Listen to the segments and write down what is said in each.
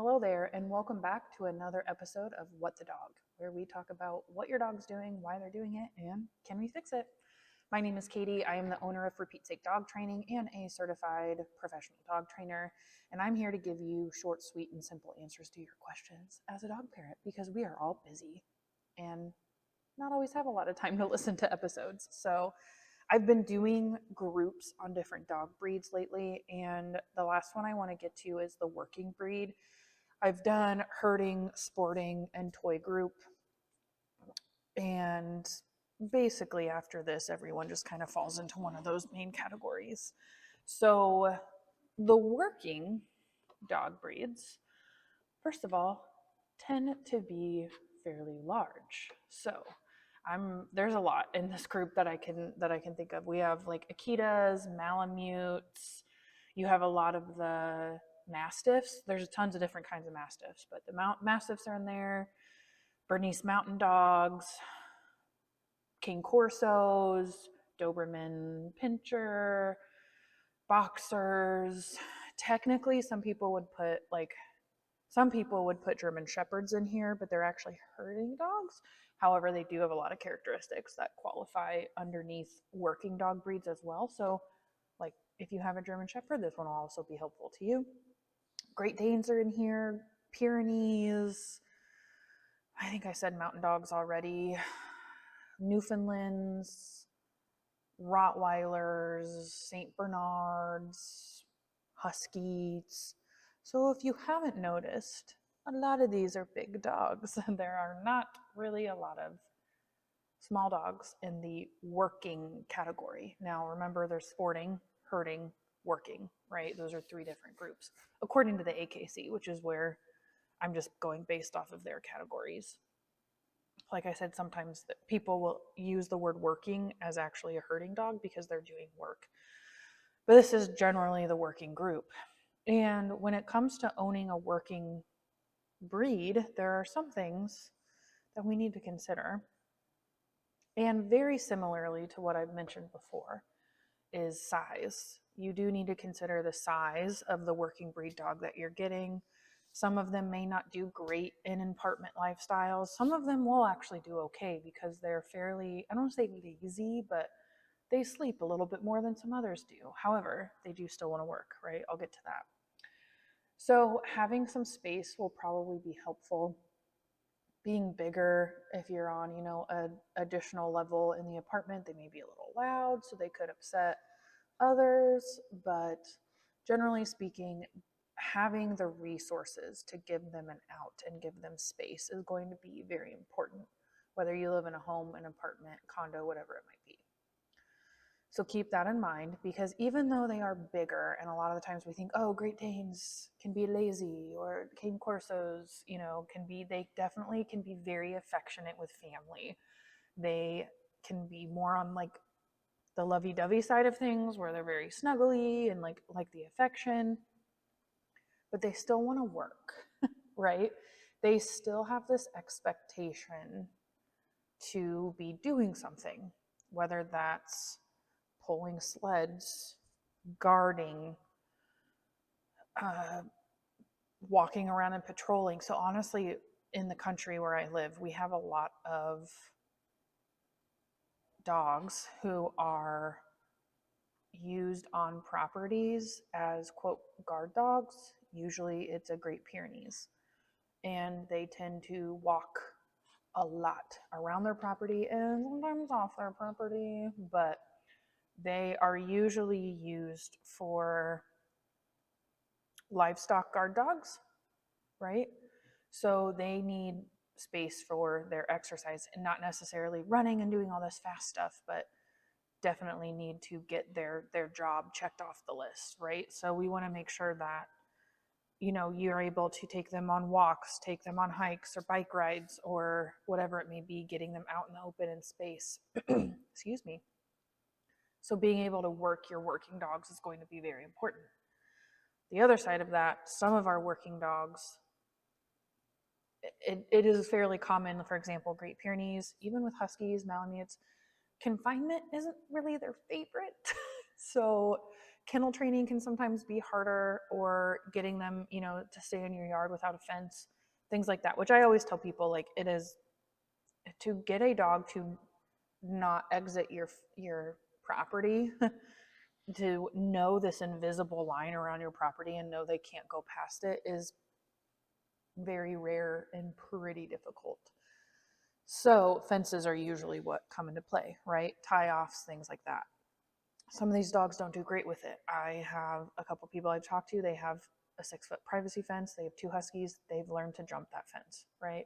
Hello there, and welcome back to another episode of What the Dog, where we talk about what your dog's doing, why they're doing it, and can we fix it? My name is Katie. I am the owner of For Pete's Sake Dog Training and a certified professional dog trainer, and I'm here to give you short, sweet, and simple answers to your questions as a dog parent because we are all busy and not always have a lot of time to listen to episodes. So I've been doing groups on different dog breeds lately, and the last one I want to get to is the working breed. I've done herding, sporting, and toy group. And basically, after this, everyone just kind of falls into one of those main categories. So, the working dog breeds, first of all, tend to be fairly large. So, there's a lot in this group that I can think of. We have like Akitas, Malamutes. You have a lot of the Mastiffs. There's tons of different kinds of Mastiffs, but the Mastiffs are in there. Bernese Mountain Dogs, King Corsos, Doberman Pinscher, Boxers. Technically, some people would put German Shepherds in here, but they're actually herding dogs. However, they do have a lot of characteristics that qualify underneath working dog breeds as well. So, like if you have a German Shepherd, this one will also be helpful to you. Great Danes are in here, Pyrenees. I think I said mountain dogs already. Newfoundlands, Rottweilers, St. Bernards, Huskies. So if you haven't noticed, a lot of these are big dogs. There are not really a lot of small dogs in the working category. Now remember, there's sporting, herding, working, right? Those are three different groups according to the AKC, which is where I'm just going based off of their categories. Like I said, sometimes people will use the word working as actually a herding dog because they're doing work. But this is generally the working group. And when it comes to owning a working breed, there are some things that we need to consider. And very similarly to what I've mentioned before, is size. You do need to consider the size of the working breed dog that you're getting. Some of them may not do great in apartment lifestyles. Some of them will actually do okay because they're fairly, I don't want to say lazy, but they sleep a little bit more than some others do. However, they do still want to work, right? I'll get to that. So having some space will probably be helpful. Being bigger, if you're on, an additional level in the apartment, they may be a little loud, so they could upset others, but generally speaking, having the resources to give them an out and give them space is going to be very important, whether you live in a home, an apartment, condo, whatever it might be. So keep that in mind, because even though they are bigger, and a lot of the times we think, oh, Great Danes can be lazy, or Cane Corsos, they definitely can be very affectionate with family. They can be more on like the lovey-dovey side of things where they're very snuggly and like the affection, but they still want to work, right? They still have this expectation to be doing something, whether that's pulling sleds, guarding, uh, walking around and patrolling. So honestly, in the country where I live, we have a lot of dogs who are used on properties as quote guard dogs. Usually it's a Great Pyrenees, and they tend to walk a lot around their property and sometimes off their property, but they are usually used for livestock guard dogs, right? So they need space for their exercise and not necessarily running and doing all this fast stuff, but definitely need to get their job checked off the list, right? So we want to make sure that you're able to take them on walks, take them on hikes or bike rides or whatever it may be, getting them out in the open in space. Excuse me. So being able to work your working dogs is going to be very important. The other side of that, some of our working dogs, it is fairly common, for example, Great Pyrenees, even with Huskies, Malamutes, confinement isn't really their favorite. So kennel training can sometimes be harder, or getting them, to stay in your yard without a fence, things like that, which I always tell people, like, it is to get a dog to not exit your property, to know this invisible line around your property and know they can't go past it, is very rare and pretty difficult. So fences are usually what come into play, right? Tie-offs, things like that. Some of these dogs don't do great with it. I have a couple people I've talked to, they have a 6-foot privacy fence, they have 2 huskies, they've learned to jump that fence, right?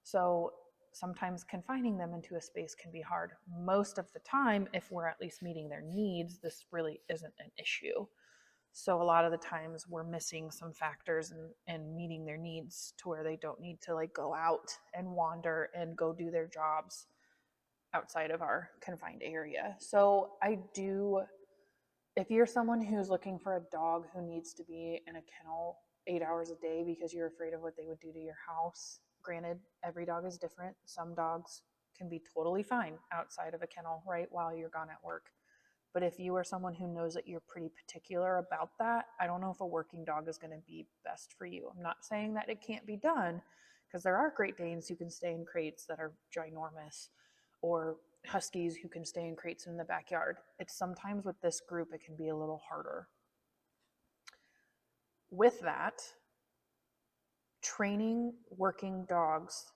So sometimes confining them into a space can be hard. Most of the time, if we're at least meeting their needs, this really isn't an issue. So a lot of the times we're missing some factors and meeting their needs to where they don't need to, like, go out and wander and go do their jobs outside of our confined area. So I do, if you're someone who's looking for a dog who needs to be in a kennel 8 hours a day because you're afraid of what they would do to your house, granted, every dog is different. Some dogs can be totally fine outside of a kennel, right, while you're gone at work. But if you are someone who knows that you're pretty particular about that, I don't know if a working dog is going to be best for you. I'm not saying that it can't be done, because there are Great Danes who can stay in crates that are ginormous, or huskies who can stay in crates in the backyard. It's sometimes with this group, it can be a little harder. With that, training working dogs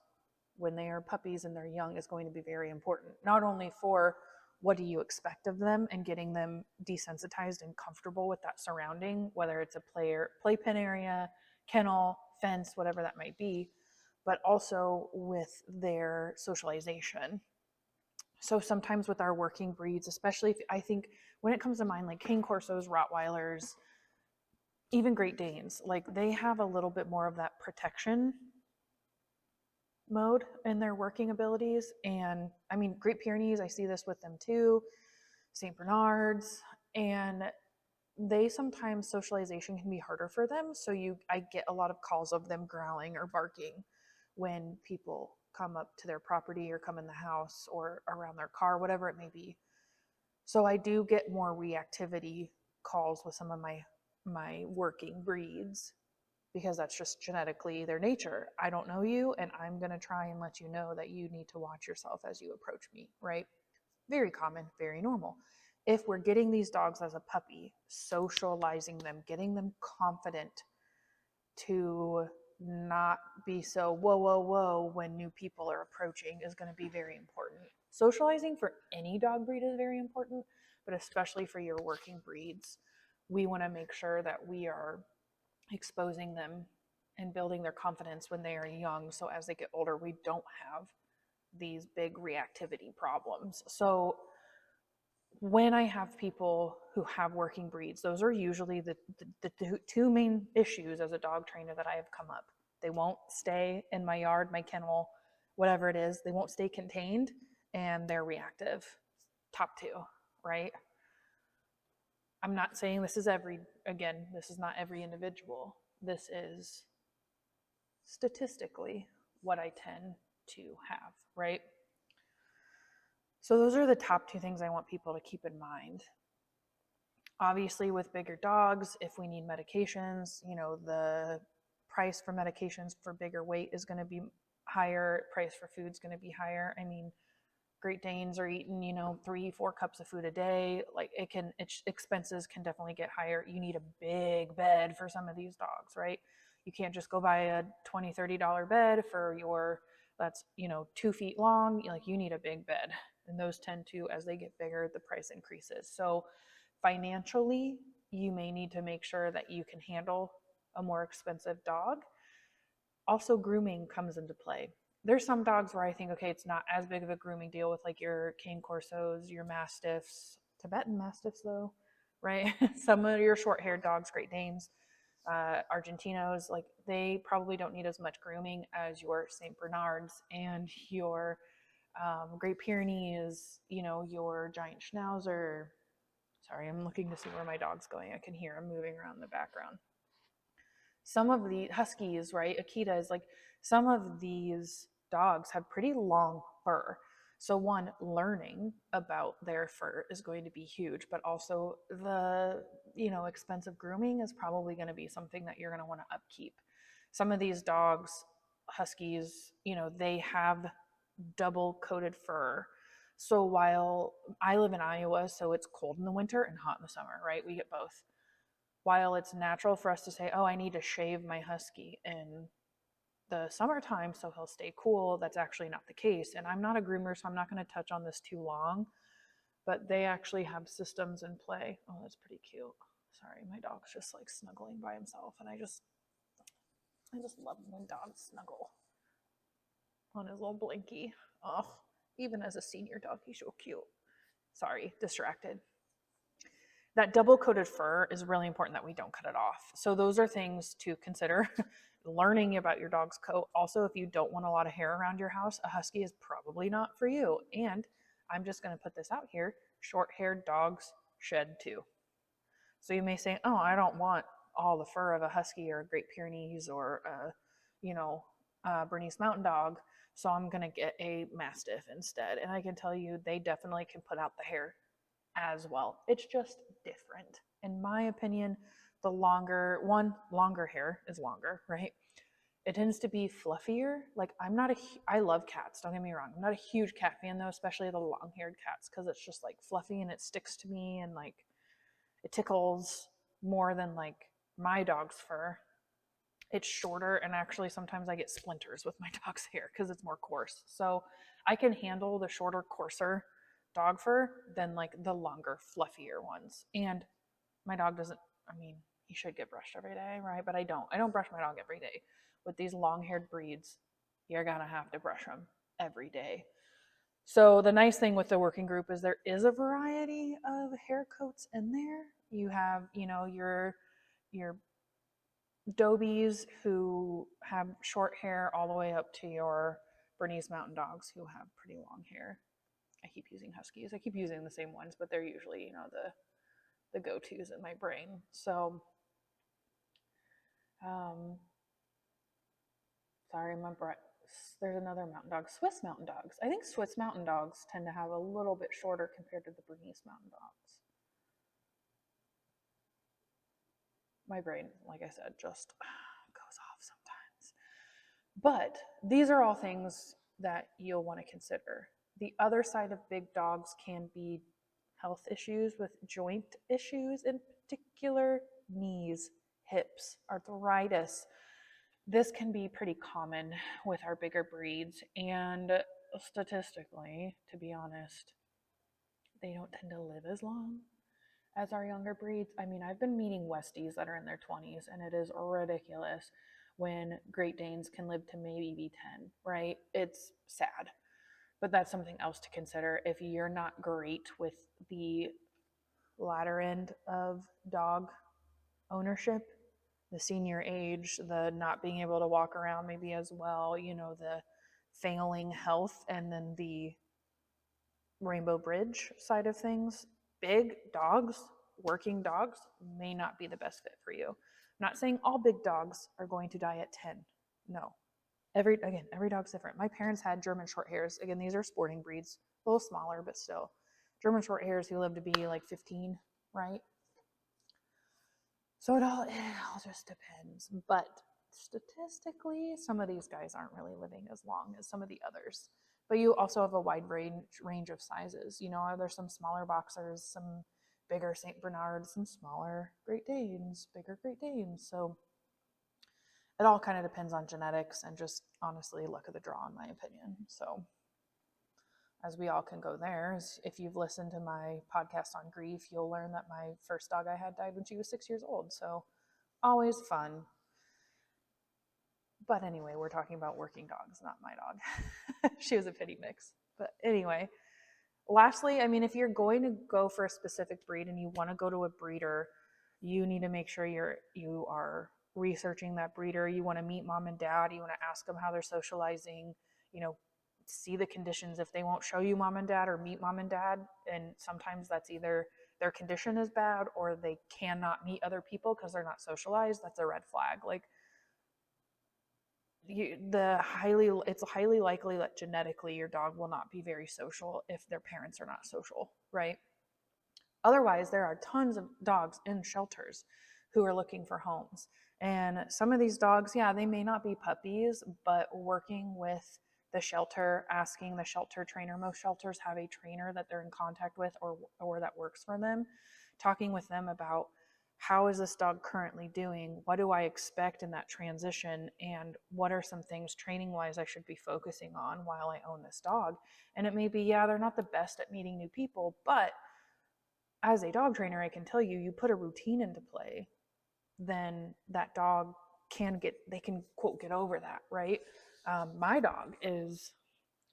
when they are puppies and they're young is going to be very important, not only for what do you expect of them and getting them desensitized and comfortable with that surrounding, whether it's a playpen area, kennel, fence, whatever that might be, but also with their socialization. So sometimes with our working breeds, especially if, I think when it comes to mine, like Cane Corsos, Rottweilers, even Great Danes, like they have a little bit more of that protection mode in their working abilities. And I mean, Great Pyrenees, I see this with them too, St. Bernards, and they sometimes socialization can be harder for them. So I get a lot of calls of them growling or barking when people come up to their property or come in the house or around their car, whatever it may be. So I do get more reactivity calls with some of my working breeds, because that's just genetically their nature. I don't know you, and I'm going to try and let you know that you need to watch yourself as you approach me, right? Very common, very normal. If we're getting these dogs as a puppy, socializing them, getting them confident to not be so whoa, whoa, whoa when new people are approaching, is going to be very important. Socializing for any dog breed is very important, but especially for your working breeds, we want to make sure that we are exposing them and building their confidence when they are young, so as they get older we don't have these big reactivity problems. So when I have people who have working breeds, those are usually the two main issues as a dog trainer that I have come up. They won't stay in my yard, my kennel, whatever it is. They won't stay contained, and they're reactive. Top two, right? I'm not saying this is this is not every individual. This is statistically what I tend to have, right? So those are the top 2 things I want people to keep in mind. Obviously, with bigger dogs, if we need medications, the price for medications for bigger weight is going to be higher. Price for food is going to be higher. I mean, Great Danes are eating, 3-4 cups of food a day. Like expenses can definitely get higher. You need a big bed for some of these dogs, right? You can't just go buy a $20-$30 bed for that's 2 feet long. Like, you need a big bed, and those tend to, as they get bigger, the price increases. So financially, you may need to make sure that you can handle a more expensive dog. Also, grooming comes into play. There's some dogs where I think, okay, it's not as big of a grooming deal with like your Cane Corsos, your Mastiffs, Tibetan Mastiffs though, right? Some of your short-haired dogs, Great Danes, Argentinos, like they probably don't need as much grooming as your St. Bernards and your Great Pyrenees, your giant Schnauzer. Sorry, I'm looking to see where my dog's going. I can hear him moving around in the background. Some of the Huskies, right, Akitas, like some of these dogs have pretty long fur. So one, learning about their fur is going to be huge, but also the, expensive grooming is probably going to be something that you're going to want to upkeep. Some of these dogs, huskies, they have double coated fur. So while I live in Iowa, so it's cold in the winter and hot in the summer, right? We get both. While it's natural for us to say, oh, I need to shave my husky in the summertime so he'll stay cool, that's actually not the case. And I'm not a groomer, so I'm not going to touch on this too long, but they actually have systems in play. Oh, that's pretty cute. Sorry, my dog's just like snuggling by himself, and I just love when dogs snuggle on his little blinky. Oh, even as a senior dog, he's so cute. Sorry, distracted. That double coated fur is really important that we don't cut it off. So those are things to consider. Learning about your dog's coat. Also, if you don't want a lot of hair around your house, a husky is probably not for you. And I'm just going to put this out here, short-haired dogs shed too. So you may say, oh, I don't want all the fur of a husky or a Great Pyrenees or a Bernese Mountain Dog, so I'm going to get a Mastiff instead. And I can tell you, they definitely can put out the hair as well. It's just different. In my opinion, the longer hair is longer, right? It tends to be fluffier. Like I love cats, don't get me wrong. I'm not a huge cat fan though, especially the long-haired cats, because it's just like fluffy and it sticks to me and like it tickles more than like my dog's fur. It's shorter, and actually sometimes I get splinters with my dog's hair because it's more coarse. So I can handle the shorter, coarser dog fur than like the longer, fluffier ones. And my dog doesn't, I mean, he should get brushed every day, right? But I don't. I don't brush my dog every day. With these long-haired breeds, you're gonna have to brush them every day. So the nice thing with the working group is there is a variety of hair coats in there. You have, your Dobies who have short hair all the way up to your Bernese Mountain Dogs who have pretty long hair. I keep using Huskies. I keep using the same ones, but they're usually, the go-tos in my brain. So, sorry, my breath. There's another mountain dog, Swiss Mountain Dogs. I think Swiss Mountain Dogs tend to have a little bit shorter compared to the Bernese Mountain Dogs. My brain, like I said, just goes off sometimes. But these are all things that you'll want to consider. The other side of big dogs can be health issues with joint issues, in particular knees, hips, arthritis. This can be pretty common with our bigger breeds, and statistically, to be honest, they don't tend to live as long as our younger breeds. I mean, I've been meeting Westies that are in their 20s, and it is ridiculous when Great Danes can live to maybe be 10, right? It's sad. But that's something else to consider. If you're not great with the latter end of dog ownership, the senior age, the not being able to walk around maybe as well, the failing health, and then the Rainbow Bridge side of things, big dogs, working dogs, may not be the best fit for you. I'm not saying all big dogs are going to die at 10. No. Every dog's different. My parents had German short hairs. Again, these are sporting breeds, a little smaller, but still. German short hairs who live to be like 15, right? So it all just depends. But statistically, some of these guys aren't really living as long as some of the others. But you also have a wide range of sizes. There's some smaller boxers, some bigger St. Bernards, some smaller Great Danes, bigger Great Danes. So it all kind of depends on genetics and just honestly luck of the draw, in my opinion. So as we all can go there, if you've listened to my podcast on grief, you'll learn that my first dog I had died when she was 6 years old. So always fun. But anyway, we're talking about working dogs, not my dog. She was a pity mix. But anyway, lastly, I mean, if you're going to go for a specific breed and you want to go to a breeder, you need to make sure you are researching that breeder. You want to meet mom and dad. You want to ask them how they're socializing, see the conditions. If they won't show you mom and dad or meet mom and dad, and sometimes that's either their condition is bad or they cannot meet other people because they're not socialized, that's a red flag. Like, it's highly likely that genetically your dog will not be very social if their parents are not social, right? Otherwise, there are tons of dogs in shelters who are looking for homes. And some of these dogs, yeah, they may not be puppies, but working with the shelter, asking the shelter trainer, most shelters have a trainer that they're in contact with or that works for them, talking with them about how is this dog currently doing? What do I expect in that transition? And what are some things training wise I should be focusing on while I own this dog? And it may be, yeah, they're not the best at meeting new people, but as a dog trainer, I can tell you, you put a routine into play, then that dog they can quote, get over that, right? My dog is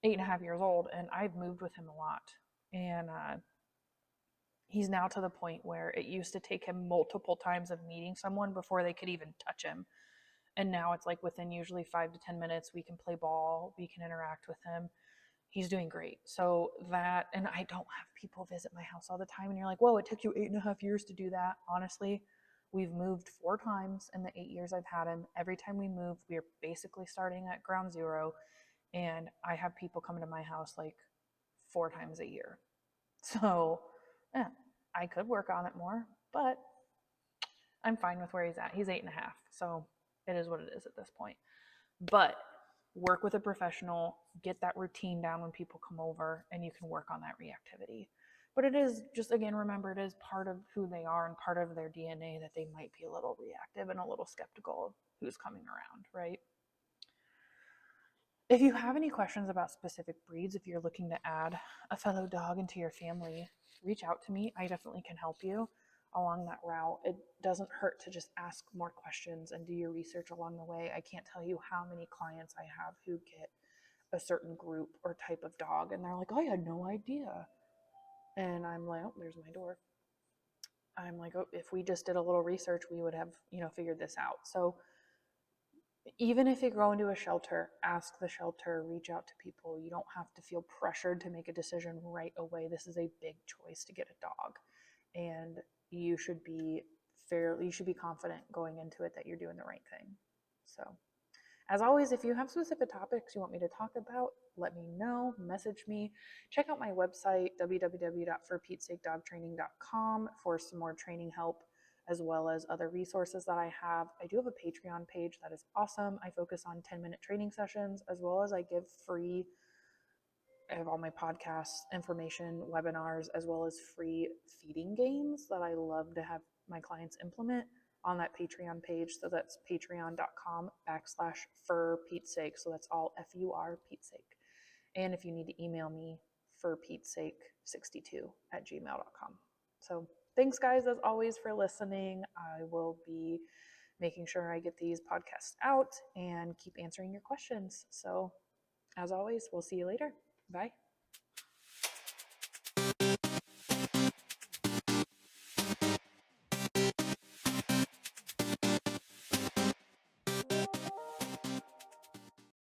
8.5 years old and I've moved with him a lot. And he's now to the point where it used to take him multiple times of meeting someone before they could even touch him. And now it's like within usually 5 to 10 minutes, we can play ball, we can interact with him. He's doing great. So that, and I don't have people visit my house all the time. And you're like, whoa, it took you 8.5 years to do that. Honestly, we've moved 4 times in the 8 years I've had him. Every time we move, we are basically starting at ground zero. And I have people come to my house like 4 times a year. So, yeah, I could work on it more, but I'm fine with where he's at. He's 8.5. So it is what it is at this point. But work with a professional, get that routine down when people come over, and you can work on that reactivity. But it is just, again, remember, it is part of who they are and part of their DNA that they might be a little reactive and a little skeptical of who's coming around, right? If you have any questions about specific breeds, if you're looking to add a fellow dog into your family, reach out to me. I definitely can help you along that route. It doesn't hurt to just ask more questions and do your research along the way. I can't tell you how many clients I have who get a certain group or type of dog and they're like, I had no idea. And I'm like, oh, there's my door. I'm like, oh, if we just did a little research, we would have, figured this out. So even if you go into a shelter, ask the shelter, reach out to people. You don't have to feel pressured to make a decision right away. This is a big choice to get a dog. And you should be confident going into it that you're doing the right thing. So, as always, if you have specific topics you want me to talk about, let me know, message me. Check out my website, www.forpetessakedogtraining.com, for some more training help, as well as other resources that I have. I do have a Patreon page that is awesome. I focus on 10-minute training sessions, as well as I have all my podcasts, information, webinars, as well as free feeding games that I love to have my clients implement on that Patreon page. So that's patreon.com/for Pete's sake. So that's all FUR Pete's sake. And if you need to email me, for Pete's sake62@gmail.com. So thanks, guys, as always, for listening. I will be making sure I get these podcasts out and keep answering your questions. So as always, we'll see you later. Bye.